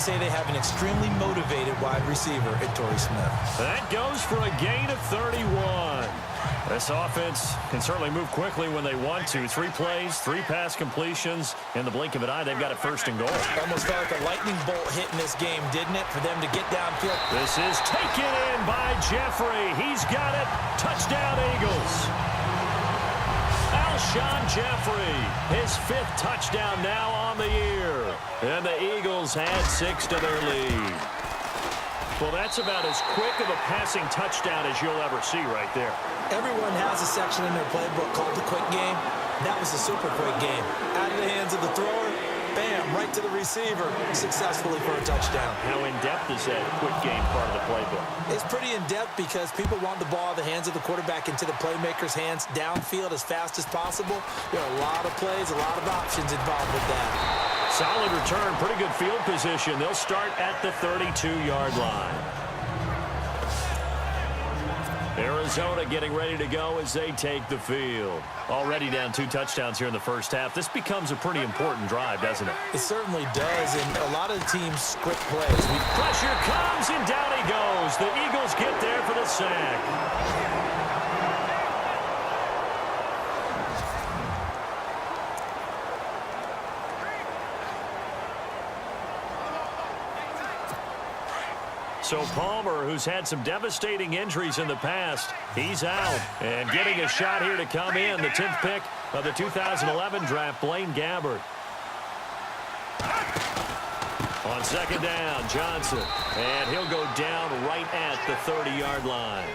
say they have an extremely motivated wide receiver in Torrey Smith. That goes for a gain of 31. This offense can certainly move quickly when they want to. 3 plays, 3 pass completions. In the blink of an eye, they've got it first and goal. Almost felt like a lightning bolt hit in this game, didn't it, for them to get downfield? This is taken in by Jeffrey. He's got it. Touchdown, Eagles. Alshon Jeffrey, his 5th touchdown now on the year. And the Eagles add 6 to their lead. Well, that's about as quick of a passing touchdown as you'll ever see right there. Everyone has a section in their playbook called the quick game. That was a super quick game. Out of the hands of the thrower, bam, right to the receiver, successfully for a touchdown. How in-depth is that quick game part of the playbook? It's pretty in-depth because people want the ball in the hands of the quarterback into the playmaker's hands downfield as fast as possible. There are a lot of plays, a lot of options involved with that. Solid return, pretty good field position. They'll start at the 32-yard line. Arizona getting ready to go as they take the field. Already down 2 touchdowns here in the first half. This becomes a pretty important drive, doesn't it? It certainly does, and a lot of the teams script plays. Pressure comes, and down he goes. The Eagles get there for the sack. So Palmer, who's had some devastating injuries in the past, he's out. And getting a shot here to come in, the 10th pick of the 2011 draft, Blaine Gabbert. On second down, Johnson. And he'll go down right at the 30-yard line.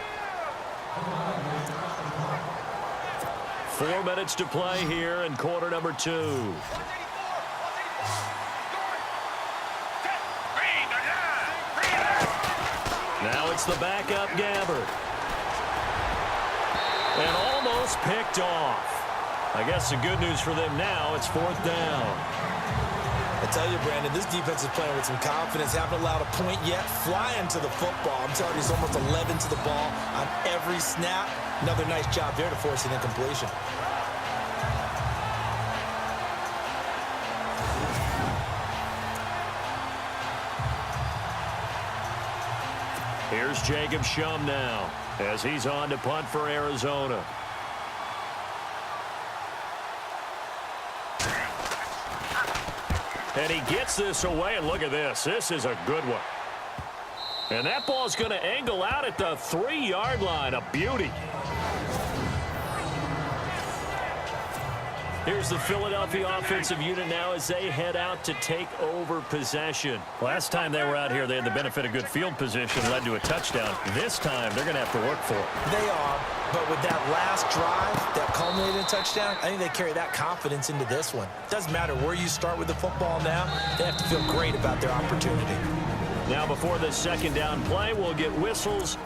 4 minutes to play here in quarter number 2. Now it's the backup Gabbert. And almost picked off. I guess the good news for them now, it's 4th down. I tell you, Brandon, this defense is playing with some confidence. Haven't allowed a point yet. Flying to the football. I'm telling you, he's almost 11 to the ball on every snap. Another nice job there to force an incompletion. Here's Jacob Shum now as he's on to punt for Arizona. And he gets this away, and look at this. This is a good one. And that ball's going to angle out at the 3-yard line. A beauty. Here's the Philadelphia offensive unit now as they head out to take over possession. Last time they were out here, they had the benefit of good field position, led to a touchdown. This time, they're going to have to work for it. They are, but with that last drive that culminated in a touchdown, I think they carry that confidence into this one. Doesn't matter where you start with the football now, they have to feel great about their opportunity. Now, before this second down play, we'll get whistles.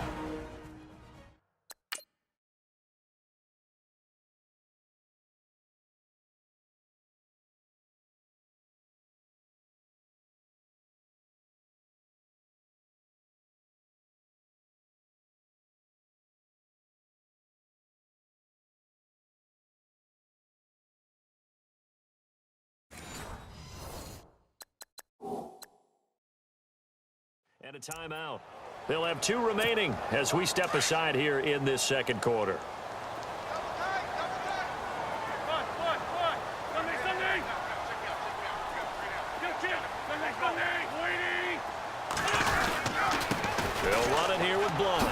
And a timeout. They'll have 2 remaining as we step aside here in this second quarter. They'll run it here with Blunt.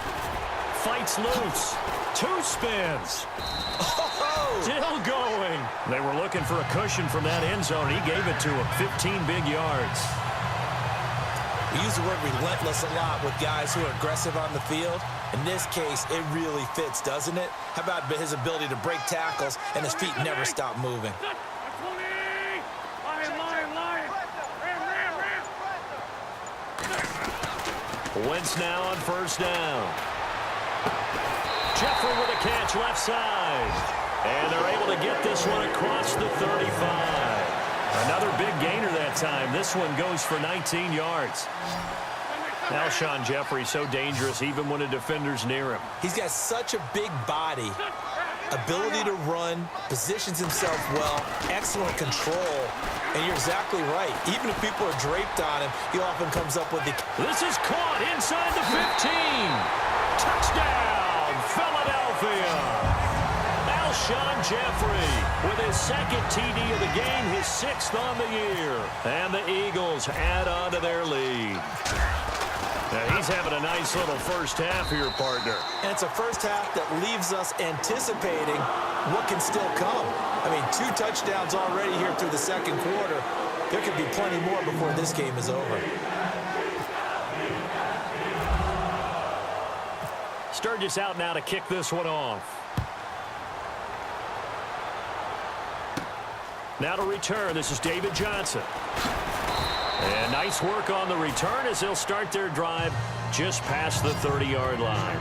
Fights loose. 2 spins. Still going. They were looking for a cushion from that end zone. He gave it to him. 15 big yards. We use the word relentless a lot with guys who are aggressive on the field. In this case, it really fits, doesn't it? How about his ability to break tackles and his feet never stop moving? Wentz now on first down. Jeffrey with a catch left side. And they're able to get this one across the 35. Another big gainer that time. This one goes for 19 yards. Alshon Jeffrey so dangerous even when a defender's near him. He's got such a big body, ability to run, positions himself well, excellent control. And you're exactly right. Even if people are draped on him, he often comes up with the... This is caught inside the 15. Touchdown, Philadelphia. Alshon Jeffrey with his second TD of the game, his 6th on the year. And the Eagles add on to their lead. Now he's having a nice little first half here, partner. And it's a first half that leaves us anticipating what can still come. I mean, 2 touchdowns already here through the second quarter. There could be plenty more before this game is over. Sturgis out now to kick this one off. Now to return, this is David Johnson. And nice work on the return as they'll start their drive just past the 30-yard line.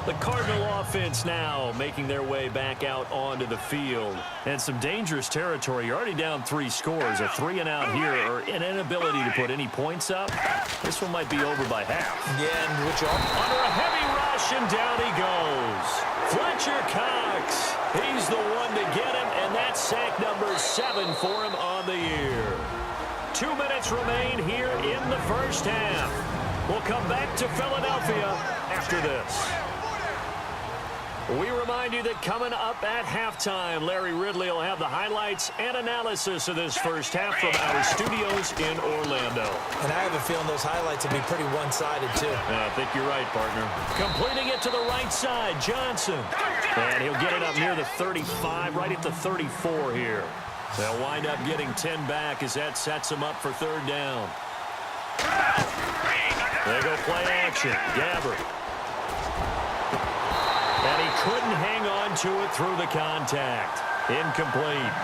The Cardinal offense now making their way back out onto the field. And some dangerous territory. You're already down 3 scores. A 3-and-out here or an inability to put any points up. This one might be over by half. Yeah, and which under a heavy rush, and down he goes. Fletcher Cox. He's the one to get him, and that's sack number 7 for him on the year. 2 minutes remain here in the first half. We'll come back to Philadelphia after this. We remind you that coming up at halftime, Larry Ridley will have the highlights and analysis of this first half from our studios in Orlando. And I have a feeling those highlights will be pretty one-sided, too. I think you're right, partner. Completing it to the right side, Johnson. And he'll get it up near the 35, right at the 34 here. They'll wind up getting 10 back as that sets them up for 3rd down. They go play action. Gabbert. And he couldn't hang on to it through the contact. Incomplete.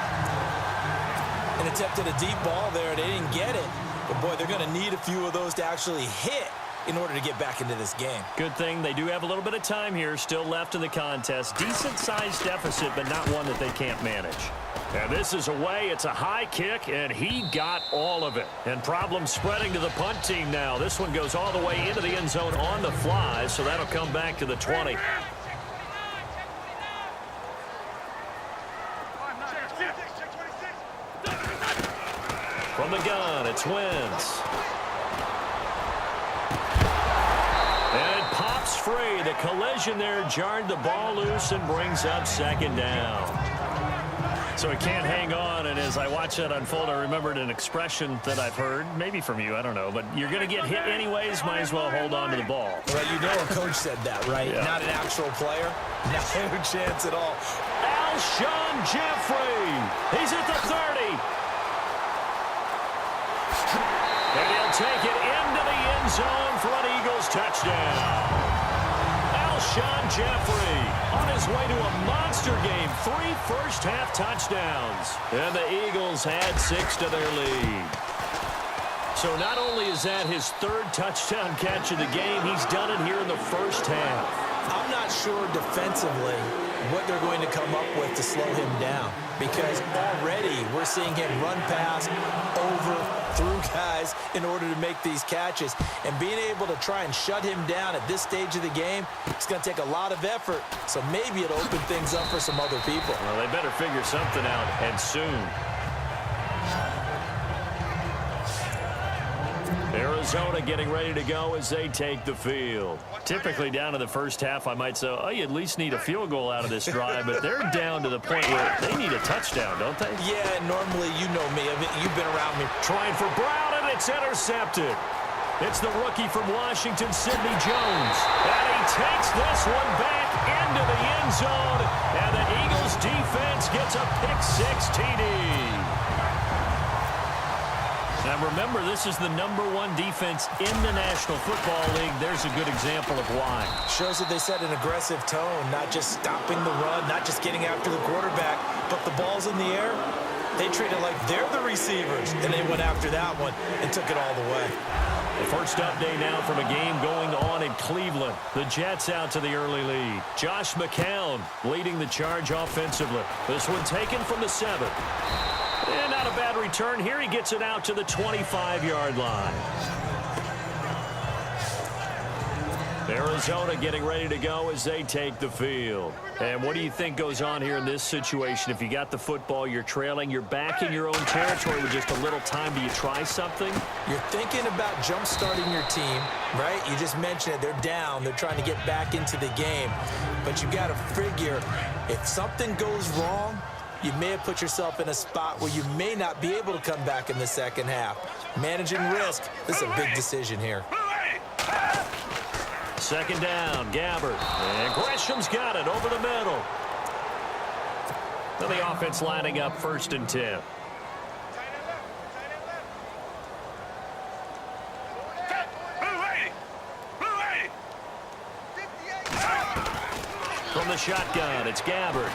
And attempted a deep ball there. They didn't get it. But, boy, they're going to need a few of those to actually hit in order to get back into this game. Good thing they do have a little bit of time here still left in the contest. Decent-sized deficit, but not one that they can't manage. And this is away. It's a high kick, and he got all of it. And problems spreading to the punt team now. This one goes all the way into the end zone on the fly, so that'll come back to the 20. From the gun, it's Wentz. And it pops free. The collision there jarred the ball loose and brings up 2nd down. So he can't hang on, and as I watch that unfold, I remembered an expression that I've heard, maybe from you, I don't know, but you're going to get hit anyways, might as well hold on to the ball. Well, you know a coach said that, right? Yeah. Not an actual player. No chance at all. Alshon Jeffrey. He's at the 30. And he'll take it into the end zone for an Eagles touchdown. Alshon Jeffrey on his way to a monster game. 3 first-half touchdowns. And the Eagles had 6 to their lead. So not only is that his 3rd touchdown catch of the game, he's done it here in the first half. I'm not sure defensively what they're going to come up with to slow him down, because already we're seeing him run past, over, through guys in order to make these catches. And being able to try and shut him down at this stage of the game, it's going to take a lot of effort. So maybe it'll open things up for some other people. Well, they better figure something out, and soon. Arizona getting ready to go as they take the field. Typically down to the first half, I might say, oh, you at least need a field goal out of this drive, but they're down to the point where they need a touchdown, don't they? Yeah, normally, you know me. I mean, you've been around me. Trying for Brown, and it's intercepted. It's the rookie from Washington, Sidney Jones. And he takes this one back into the end zone, and the Eagles defense gets a pick-6 TD. Now remember, this is the #1 defense in the National Football League. There's a good example of why. Shows that they set an aggressive tone, not just stopping the run, not just getting after the quarterback, but the ball's in the air. They treat it like they're the receivers, and they went after that one and took it all the way. The first update now from a game going on in Cleveland. The Jets out to the early lead. Josh McCown leading the charge offensively. This one taken from the 7. And not a bad return here. He gets it out to the 25-yard line. Arizona getting ready to go as they take the field. And what do you think goes on here in this situation? If you got the football, you're trailing, you're back in your own territory with just a little time. Do you try something? You're thinking about jump-starting your team, right? You just mentioned it. They're down. They're trying to get back into the game. But you got to figure, if something goes wrong, you may have put yourself in a spot where you may not be able to come back in the second half. Managing risk, this is a big decision here. Second down, Gabbert. And Gresham's got it over the middle. Then the offense lining up 1st and 10. From the shotgun, it's Gabbert.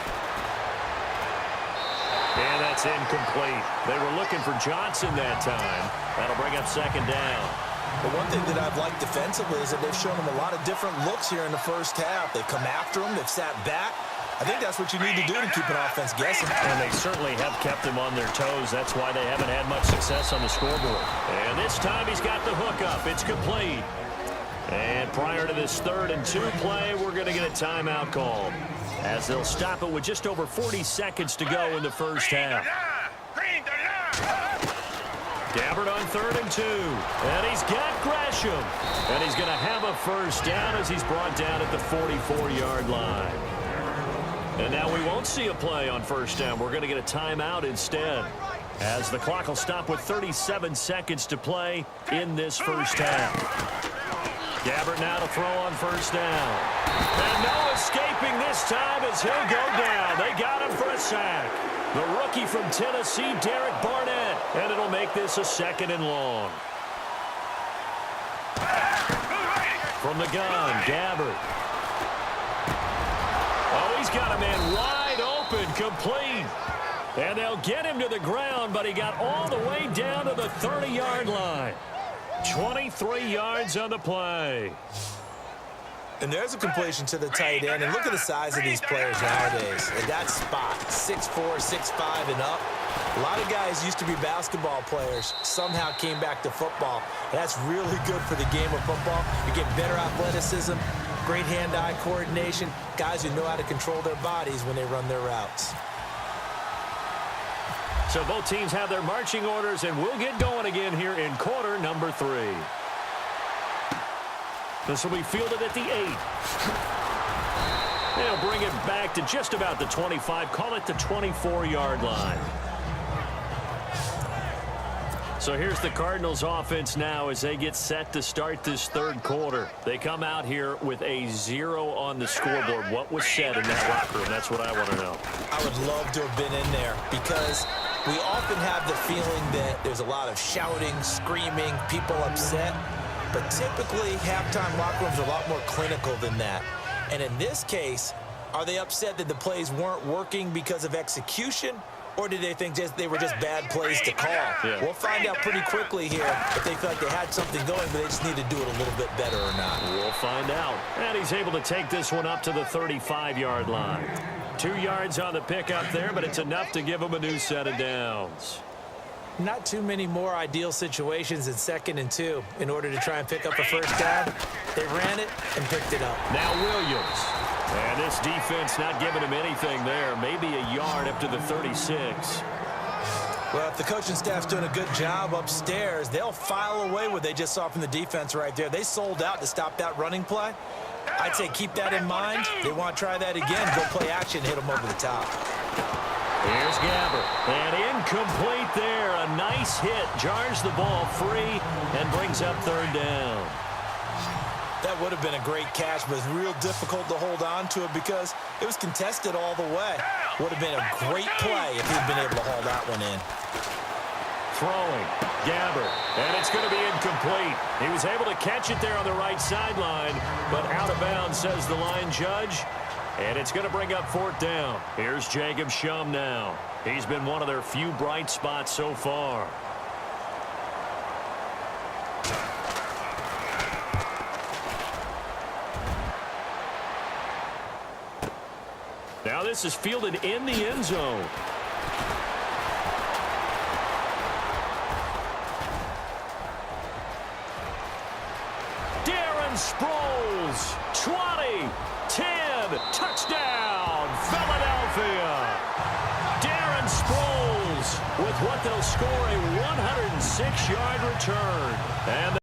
And that's incomplete. They were looking for Johnson that time. That'll bring up 2nd down. But one thing that I've liked defensively is that they've shown them a lot of different looks here in the first half. They've come after them. They've sat back. I think that's what you need to do to keep an offense guessing. And they certainly have kept them on their toes. That's why they haven't had much success on the scoreboard. And this time he's got the hook up. It's complete. And prior to this 3rd and 2 play, we're going to get a timeout called, as they'll stop it with just over 40 seconds to go in the first half. Gabbert on 3rd and 2. And he's got Gresham. And he's going to have a first down as he's brought down at the 44-yard line. And now we won't see a play on 1st down. We're going to get a timeout instead, as the clock will stop with 37 seconds to play in this first half. Gabbert now to throw on 1st down. And no escaping this time as he'll go down. They got him for a sack. The rookie from Tennessee, Derek Barnett. And it'll make this a 2nd and long. From the gun, Gabbert. Oh, he's got a man wide open, complete. And they'll get him to the ground, but he got all the way down to the 30-yard line. 23 yards on the play. And there's a completion to the tight end. And look at the size of these players nowadays. At that spot, 6'4", 6'5", and up. A lot of guys used to be basketball players, somehow came back to football. And that's really good for the game of football. You get better athleticism, great hand-eye coordination, guys who know how to control their bodies when they run their routes. So both teams have their marching orders, and we'll get going again here in quarter number 3. This will be fielded at the 8. They'll bring it back to just about the 25, call it the 24-yard line. So here's the Cardinals offense now as they get set to start this 3rd quarter. They come out here with a 0 on the scoreboard. What was said in that locker room? That's what I want to know. I would love to have been in there, because we often have the feeling that there's a lot of shouting, screaming, people upset. But typically, halftime locker rooms are a lot more clinical than that. And in this case, are they upset that the plays weren't working because of execution? Or did they think they were just bad plays to call? Yeah. We'll find out pretty quickly here if they feel like they had something going, but they just need to do it a little bit better or not. We'll find out. And he's able to take this one up to the 35-yard line. 2 yards on the pickup there, but it's enough to give him a new set of downs. Not too many more ideal situations in 2nd and 2 in order to try and pick up a first down. They ran it and picked it up. Now Williams. And this defense not giving him anything there. Maybe a yard up to the 36. Well, if the coaching staff's doing a good job upstairs, they'll file away what they just saw from the defense right there. They sold out to stop that running play. I'd say keep that in mind. They want to try that again. Go play action, hit them over the top. Here's Gabbert. And incomplete there. A nice hit. Jars the ball free and brings up 3rd down. That would have been a great catch, but it's real difficult to hold on to it because it was contested all the way. Would have been a great play if he'd been able to haul that one in. Throwing. Gabbert. And it's going to be incomplete. He was able to catch it there on the right sideline, but out of bounds, says the line judge. And it's going to bring up 4th down. Here's Jacob Shum now. He's been one of their few bright spots so far. Now this is fielded in the end zone. Darren Sproles Sproles, 20, 10, touchdown, Philadelphia. Darren Sproles with what they'll score a 106-yard return. And